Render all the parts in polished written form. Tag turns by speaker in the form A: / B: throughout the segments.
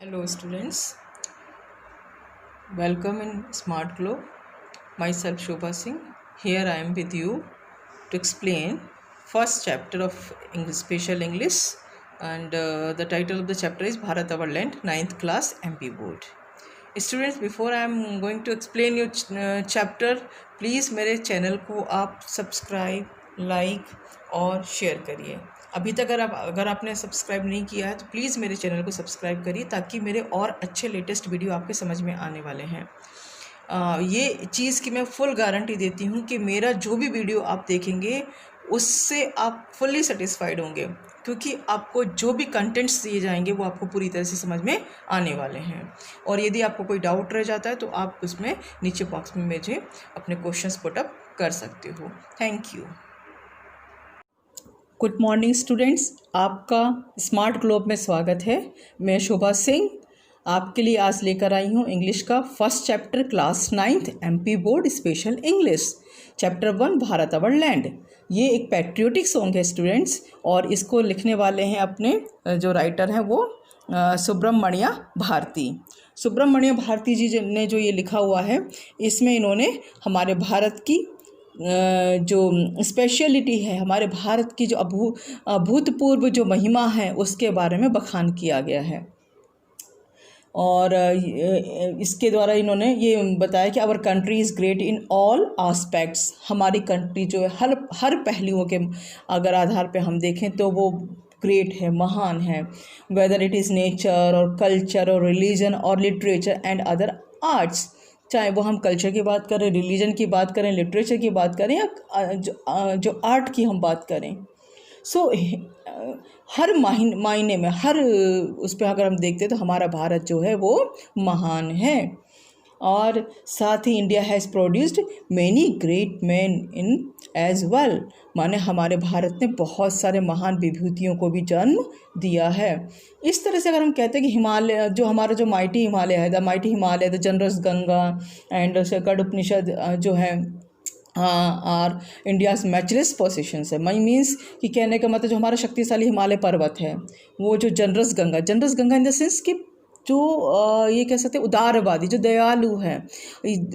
A: Hello students, welcome in Smart Globe. Myself Shobha Singh. Here I am with you to explain first chapter of English, Special English, and the title of the chapter is Bharat Our Land, 9th class MP Board. Students, before I am going to explain your chapter, please मेरे channel को आप subscribe, like और share करिए। अभी तक अगर आपने subscribe नहीं किया है तो प्लीज़ मेरे चैनल को सब्सक्राइब करिए ताकि मेरे और अच्छे लेटेस्ट वीडियो आपके समझ में आने वाले हैं। ये चीज़ की मैं फुल गारंटी देती हूँ कि मेरा जो भी वीडियो आप देखेंगे उससे आप फुल्ली सेटिस्फाइड होंगे, क्योंकि आपको जो भी कंटेंट्स दिए जाएंगे वो आपको पूरी तरह से समझ में आने वाले हैं। और यदि आपको कोई डाउट रह जाता है तो आप उसमें नीचे बॉक्स में मुझे अपने क्वेश्चंस पुट अप कर सकते हो। Thank you. Good morning students, आपका स्मार्ट ग्लोब में स्वागत है। मैं शोभा सिंह आपके लिए आज लेकर आई हूँ इंग्लिश का first chapter class 9th MP board special English chapter 1 Bharat अवर लैंड। ये एक पैट्रियोटिक सॉन्ग है स्टूडेंट्स, और इसको लिखने वाले हैं अपने जो राइटर हैं वो सुब्रमण्य भारती। सुब्रमण्य भारती जी ने जो ये लिखा हुआ है, इसमें इन्होंने हमारे भारत की जो स्पेशलिटी है, हमारे भारत की जो अभूतपूर्व जो महिमा है उसके बारे में बखान किया गया है। और इसके द्वारा इन्होंने ये बताया कि our country is great in all aspects. हमारी कंट्री जो है हर पहलुओं के अगर आधार पे हम देखें तो वो ग्रेट है, महान है। वेदर इट इज़ नेचर और कल्चर और रिलीजन और लिटरेचर एंड अदर आर्ट्स, चाहे वो हम कल्चर की बात करें, रिलीजन की बात करें, लिटरेचर की बात करें या जो आर्ट की हम बात करें। सो हर मायने में हर उस पर अगर हम देखते हैं तो हमारा भारत जो है वो महान है। और साथ ही India has produced many great man in age well, माने हमारे भारत ने बहुत सारे महान विभूतियों को भी जन्म दिया है। इस तरह से अगर हम कहते हैं कि हिमालय जो हमारा जो माइटी हिमालय है, the mighty Himalaya, the generous Ganga and गढ़ उपनिषद जो है और इंडियाज़ मैचलेस पोजिशंस है। माई मीन्स कि कहने का मतलब जो हमारा शक्तिशाली हिमालय पर्वत है वो जो generous Ganga in the sense कि जो ये कह सकते हैं उदारवादी, जो दयालु है,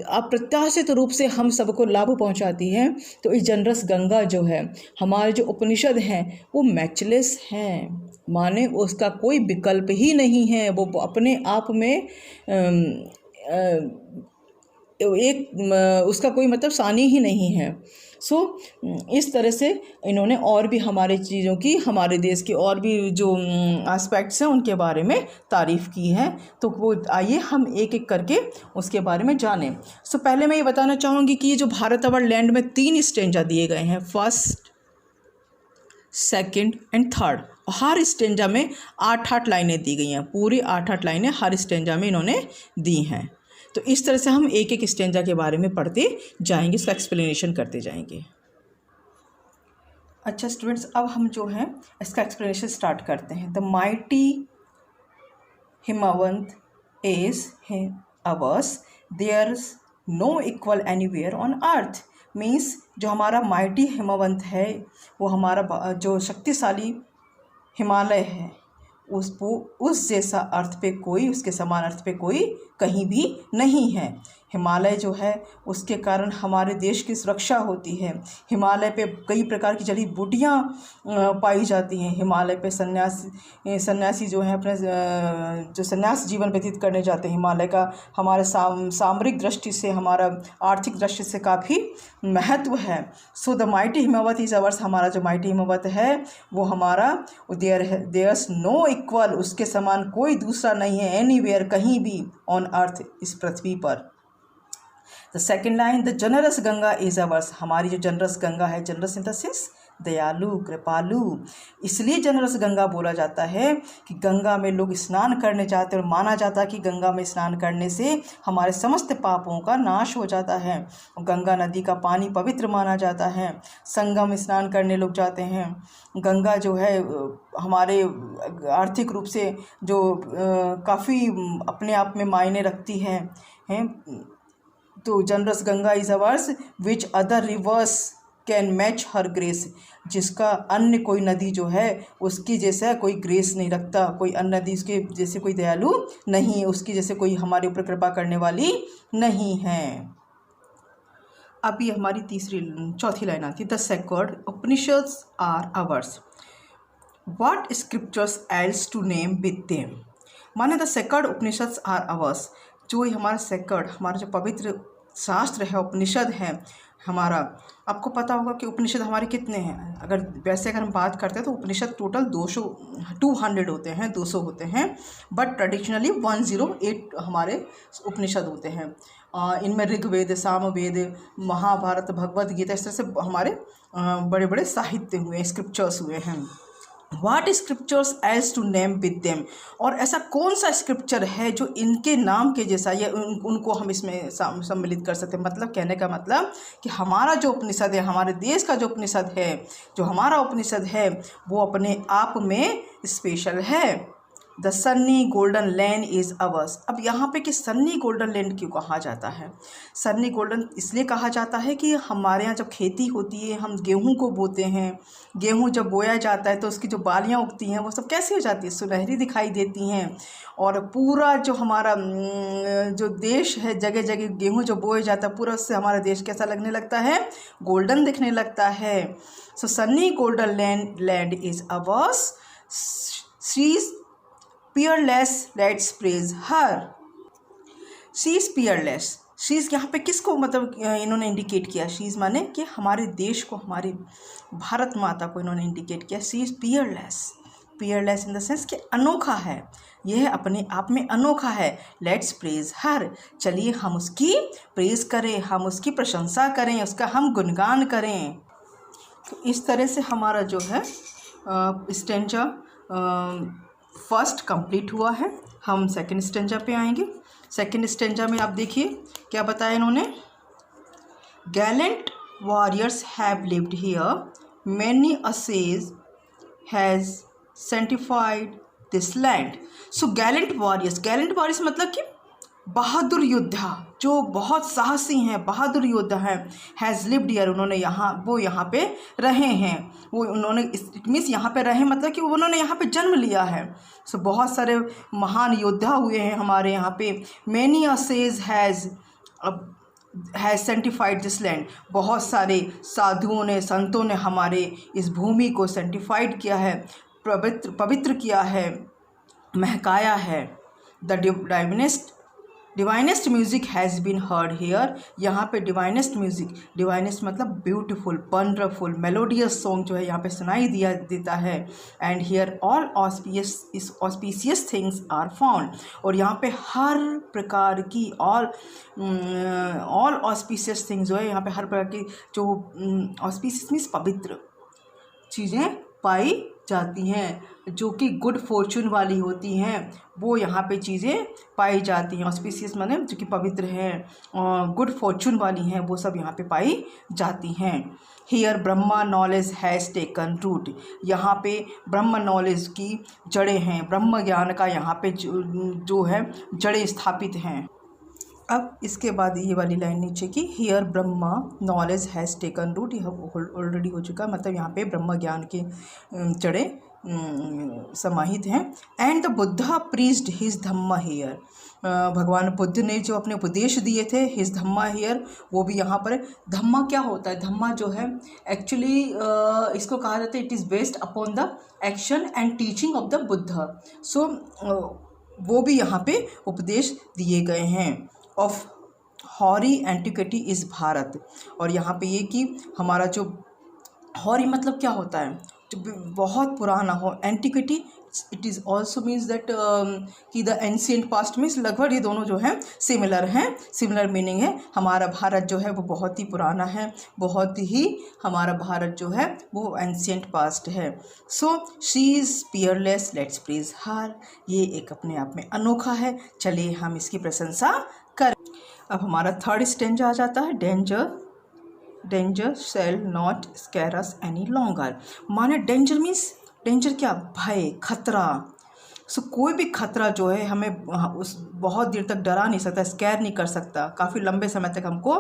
A: अप्रत्याशित रूप से हम सबको लाभ पहुंचाती है। तो इस जनरस गंगा जो है, हमारे जो उपनिषद हैं वो मैचलेस हैं, माने उसका कोई विकल्प ही नहीं है, वो अपने आप में एक उसका कोई मतलब सानी ही नहीं है। सो इस तरह से इन्होंने और भी हमारे चीज़ों की, हमारे देश की और भी जो एस्पेक्ट्स हैं उनके बारे में तारीफ़ की है। तो वो आइए हम एक एक करके उसके बारे में जानें। सो पहले मैं ये बताना चाहूँगी कि ये जो भारत अवर लैंड में 3 स्टेंजा दिए गए हैं, first, second and third. Her stanza में 8-8 लाइनें दी गई हैं, पूरी 8-8 लाइनें हर स्टेंजा में इन्होंने दी हैं। तो इस तरह से हम एक एक स्टेंजा के बारे में पढ़ते जाएंगे, इसका एक्सप्लेनेशन करते जाएंगे। अच्छा स्टूडेंट्स, अब हम जो है इसका एक्सप्लेनेशन स्टार्ट करते हैं। The mighty Himavant is ours, there is no equal anywhere on earth. Means जो हमारा माइटी हिमवंत है वो हमारा जो शक्तिशाली हिमालय है उस जैसा अर्थ पे कोई, उसके समान अर्थ पे कोई कहीं भी नहीं है। हिमालय जो है उसके कारण हमारे देश की सुरक्षा होती है। हिमालय पे कई प्रकार की जड़ी बूटियाँ पाई जाती हैं। हिमालय पे सन्यासी जो है अपने जो सन्यास जीवन व्यतीत करने जाते हैं, हिमालय का हमारे सामरिक दृष्टि से, हमारा आर्थिक दृष्टि से काफ़ी महत्व है। So the mighty Himavat is ours, हमारा जो माइटी हिमवत है वो हमारा, देयर्स नो इक्वल, उसके समान कोई दूसरा नहीं है, एनीवेयर, कहीं भी ऑन अर्थ, इस पृथ्वी पर। The second line, the generous Ganga is ours, हमारी जो जनरस गंगा है, जनरस इन द सेंस दयालु, कृपालु, इसलिए जनरस गंगा बोला जाता है कि गंगा में लोग स्नान करने जाते हैं और माना जाता है कि गंगा में स्नान करने से हमारे समस्त पापों का नाश हो जाता है। गंगा नदी का पानी पवित्र माना जाता है। संगम स्नान करने लोग जाते हैं। गंगा जो है हमारे आर्थिक रूप से जो काफ़ी अपने आप में मायने रखती है। तो generous Ganga is ours which other rivers can match her grace, जिसका अन्य कोई नदी जो है उसकी जैसा कोई ग्रेस नहीं रखता, कोई अन्य नदी उसके जैसे कोई दयालु नहीं है, उसकी जैसे कोई हमारे ऊपर कृपा करने वाली नहीं है। अब ये हमारी चौथी लाइन आती है, the sacred Upanishads are ours, what scriptures else to name with them. माने the sacred Upanishads are ours, जो हमारा सेक्रेड, हमारा जो पवित्र शास्त्र है, उपनिषद है हमारा। आपको पता होगा कि उपनिषद हमारे कितने हैं, अगर हम बात करते हैं तो उपनिषद टोटल 200 होते हैं, 200 होते हैं, बट ट्रेडिशनली 108 हमारे उपनिषद होते हैं। इनमें ऋग्वेद, सामवेद, महाभारत, भगवद गीता, इस तरह से हमारे बड़े बड़े साहित्य हुए, स्क्रिप्चर्स हुए हैं। What scriptures else to name with them, और ऐसा कौन सा स्क्रिप्चर है जो इनके नाम के जैसा, या उनको हम इसमें सम्मिलित कर सकते हैं। मतलब कहने का मतलब कि हमारा जो उपनिषद है, हमारे देश का जो उपनिषद है, जो हमारा उपनिषद है, वो अपने आप में स्पेशल है। The sunny golden land is ours. अब यहाँ पे कि सन्नी गोल्डन लैंड क्यों कहा जाता है? सन्नी गोल्डन इसलिए कहा जाता है कि हमारे यहाँ जब खेती होती है, हम गेहूँ को बोते हैं, गेहूँ जब बोया जाता है तो उसकी जो बालियाँ उगती हैं वो सब कैसी हो जाती है, सुनहरी दिखाई देती हैं। और पूरा जो हमारा जो देश है, जगह जगह गेहूँ जो बोया जाता है, पूरा उससे हमारा देश कैसा लगने लगता है, गोल्डन दिखने लगता है। So sunny golden land is ours, she is peerless, let's praise her. She is peerless. She is यहाँ पे किसको मतलब इन्होंने इंडिकेट किया? She is माने कि हमारे देश को, हमारी भारत माता को इन्होंने इंडिकेट किया। She is peerless. Peerless in the sense कि अनोखा है, यह अपने आप में अनोखा है। Let's praise her. चलिए हम उसकी प्रेज करें, हम उसकी प्रशंसा करें, उसका हम गुणगान करें। तो इस तरह से हमारा जो है स्टेंजा फर्स्ट कंप्लीट हुआ है। हम सेकंड स्टेंजा पे आएंगे। सेकंड स्टेंजा में आप देखिए क्या बताया इन्होंने, Gallant warriors have lived here, many a says has sanctified this land. So Gallant warriors मतलब कि बहादुर योद्धा, जो बहुत साहसी हैं, बहादुर योद्धा हैं। हैज़ लिव्ड हियर, उन्होंने वो यहाँ पे रहे हैं। वो उन्होंने इट मीन्स यहाँ पे रहे मतलब कि उन्होंने यहाँ पे जन्म लिया है। सो बहुत सारे महान योद्धा हुए हैं हमारे यहाँ पे। Many a says has sanctified this land, बहुत सारे साधुओं ने, संतों ने हमारे इस भूमि को सेंटिफाइड किया है, पवित्र किया है, महकाया है। The divinest music has been heard here, यहाँ पे डिवाइनेस्ट म्यूज़िक, डिवाइनेस्ट मतलब ब्यूटीफुल, वंडरफुल, मेलोडियस सॉन्ग जो है यहाँ पे सुनाई देता है। And here all auspicious things are found, और यहाँ पे हर प्रकार की ऑल ऑस्पिशियस थिंग्स जो है, यहाँ पे हर प्रकार की जो ऑस्पिशियस मीन्स पवित्र चीज़ें पाई जाती हैं, जो कि गुड फॉर्चून वाली होती हैं, वो यहाँ पे चीज़ें पाई जाती हैं। ऑस्पिशियस माने जो कि पवित्र हैं, गुड फॉर्चून वाली हैं, वो सब यहाँ पे पाई जाती हैं। Here Brahma knowledge has taken root, यहाँ पे ब्रह्म नॉलेज की जड़ें हैं, ब्रह्म ज्ञान का यहाँ पे जो है जड़ें स्थापित हैं। अब इसके बाद ये वाली लाइन नीचे की, here Brahma knowledge has taken root, यह ऑलरेडी हो चुका, मतलब यहाँ पे ब्रह्म ज्ञान की जड़ें समाहित हैं। And the Buddha preached his Dhamma here, भगवान बुद्ध ने जो अपने उपदेश दिए थे, हिज धम्मा हियर, वो भी यहाँ पर। धम्मा क्या होता है? धम्मा जो है एक्चुअली इसको कहा जाता है, it is based upon the action and teaching of the Buddha. सो वो भी यहाँ पे उपदेश दिए गए हैं। Of hoary antiquity is Bharat, और यहाँ पे ये कि हमारा जो हॉरी मतलब क्या होता है, जो बहुत पुराना हो, antiquity it is also means that कि द एंशिएंट पास्ट मीन्स लगभग ये दोनों जो हैं सिमिलर मीनिंग है। हमारा भारत जो है वो बहुत ही पुराना है, बहुत ही हमारा भारत जो है वो एंशिएंट पास्ट है। So she is peerless, let's praise her, ये एक अपने आप में अनोखा है, चलिए हम इसकी प्रशंसा करें। अब हमारा थर्ड स्टेंजा आ जाता है, danger shall not scare us any longer. माने डेंजर मीन्स, डेंजर क्या? भय, खतरा। सो कोई भी खतरा जो है हमें उस बहुत देर तक डरा नहीं सकता, स्कैर नहीं कर सकता, काफ़ी लंबे समय तक हमको,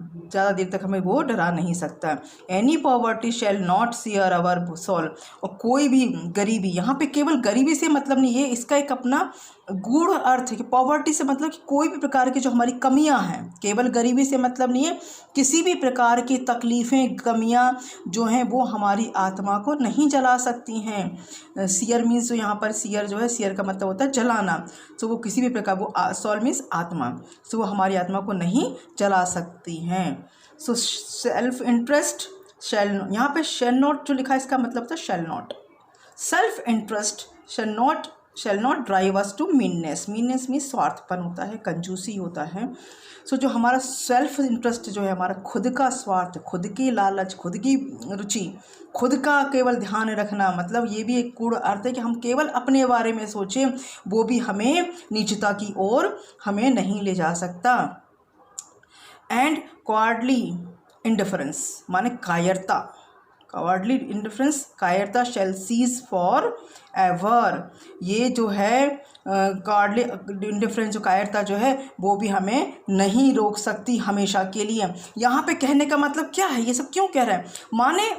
A: ज़्यादा देर तक हमें वो डरा नहीं सकता। Any poverty shall not sear our soul, और कोई भी गरीबी, यहाँ पे केवल गरीबी से मतलब नहीं, ये इसका एक अपना गूढ़ अर्थ है कि पॉवर्टी से मतलब कि कोई भी प्रकार की जो हमारी कमियां हैं, केवल गरीबी से मतलब नहीं है, किसी भी प्रकार की तकलीफ़ें, कमियां जो हैं वो हमारी आत्मा को नहीं जला सकती हैं। सियर मीन्स, जो यहाँ पर सियर जो है, सियर का मतलब होता है जलाना। सो वो किसी भी प्रकार, वो सोल मीन्स आत्मा, सो वो हमारी आत्मा को नहीं जला सकती हैं। सो सेल्फ इंटरेस्ट शैल, यहाँ पे शैल नॉट जो लिखा है इसका मतलब था shall not. Self interest shall not drive us to meanness. Meanness means स्वार्थपन होता है, कंजूसी होता है। सो जो हमारा सेल्फ इंटरेस्ट जो है, हमारा खुद का स्वार्थ, खुद की लालच, खुद की रुचि, खुद का केवल ध्यान रखना, मतलब ये भी एक कूढ़ अर्थ है कि हम केवल अपने बारे में सोचें, वो भी हमें नीचता की ओर हमें नहीं ले जा सकता। एंड कॉवर्डली इंडिफरेंस माने कायरता, कॉवर्डली इंडिफरेंस, कायरता शैल सीज फॉर एवर। ये जो है कॉवर्डली इंडिफरेंस, जो कायरता जो है, वो भी हमें नहीं रोक सकती हमेशा के लिए। यहाँ पे कहने का मतलब क्या है, ये सब क्यों कह रहे हैं, माने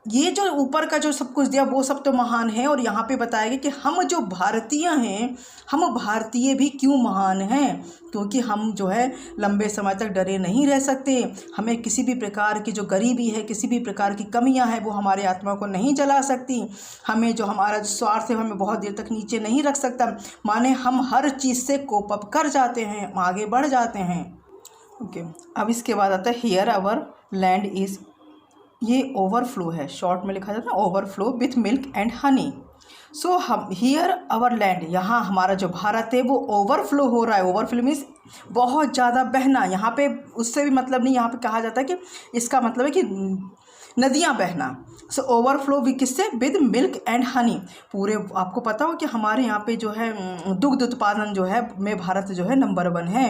A: ये जो ऊपर का जो सब कुछ दिया वो सब तो महान है, और यहाँ पे बताया गया कि हम जो भारतीय हैं, हम भारतीय भी क्यों महान हैं, क्योंकि हम जो है लंबे समय तक डरे नहीं रह सकते। हमें किसी भी प्रकार की जो गरीबी है, किसी भी प्रकार की कमियां हैं, वो हमारे आत्मा को नहीं जला सकती। हमें जो हमारा स्वार्थ है, हमें बहुत देर तक नीचे नहीं रख सकता, माने हम हर चीज़ से कोप अप कर जाते हैं, आगे बढ़ जाते हैं। ओके, अब इसके बाद आता है हियर आवर लैंड इज़, ये ओवरफ्लो है, शॉर्ट में लिखा जाता है overflow with milk and honey. So हम हियर आवर लैंड, यहाँ हमारा जो भारत है वो ओवरफ्लो हो रहा है। ओवरफ्लो मीन्स बहुत ज़्यादा बहना, यहाँ पे उससे भी मतलब नहीं, यहाँ पे कहा जाता है कि इसका मतलब है कि नदियाँ बहना। सो ओवरफ्लो भी किससे, विद मिल्क एंड हनी। पूरे आपको पता हो कि हमारे यहाँ पे जो है दुग्ध उत्पादन जो है में भारत जो है नंबर 1 है।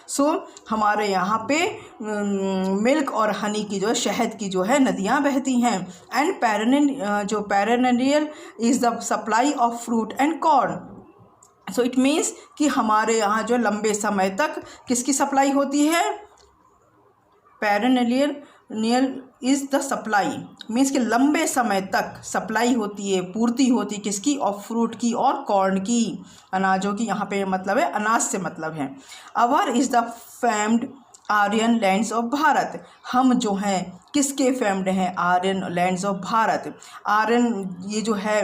A: सो हमारे यहाँ पे मिल्क और हनी की जो है, शहद की जो है नदियाँ बहती हैं। And perennial is the supply of fruit and corn. So it means कि हमारे यहाँ जो लंबे समय तक किसकी सप्लाई होती है, perennial is the supply means कि लंबे समय तक सप्लाई होती है, पूर्ति होती है किसकी, और फ्रूट की और कॉर्न की, अनाजों की। यहाँ पे मतलब है अनाज से मतलब है। Our is the famed Aryan lands of Bharat, हम जो हैं किसके फेम्ड हैं, आर्यन लैंड्स ऑफ भारत। आर्यन ये जो है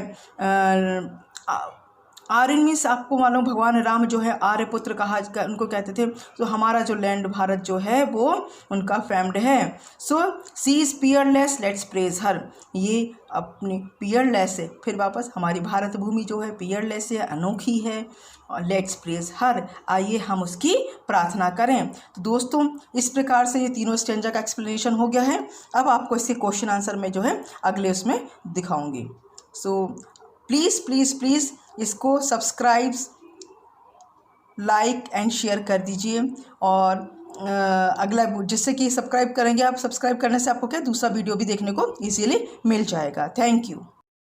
A: आर्यन मीन्स आपको मालूम, भगवान राम जो है आर्यपुत्र कहा उनको कहते थे। तो हमारा जो लैंड भारत जो है वो उनका फेम्ड है। सो सी is peerless, let's praise her, ये अपनी पियरलेस है, फिर वापस हमारी भारत भूमि जो है पियरलेस है, अनोखी है, और लेट्स प्रेज हर, आइए हम उसकी प्रार्थना करें। तो दोस्तों इस प्रकार से ये तीनों स्टेंजा का एक्सप्लेनेशन हो गया है। अब आपको इसके क्वेश्चन आंसर में जो है अगले उसमें दिखाऊंगी। सो प्लीज़ इसको सब्सक्राइब, लाइक एंड शेयर कर दीजिए। और अगला, जिससे कि सब्सक्राइब करेंगे आप, सब्सक्राइब करने से आपको क्या दूसरा वीडियो भी देखने को इजीली मिल जाएगा। Thank you.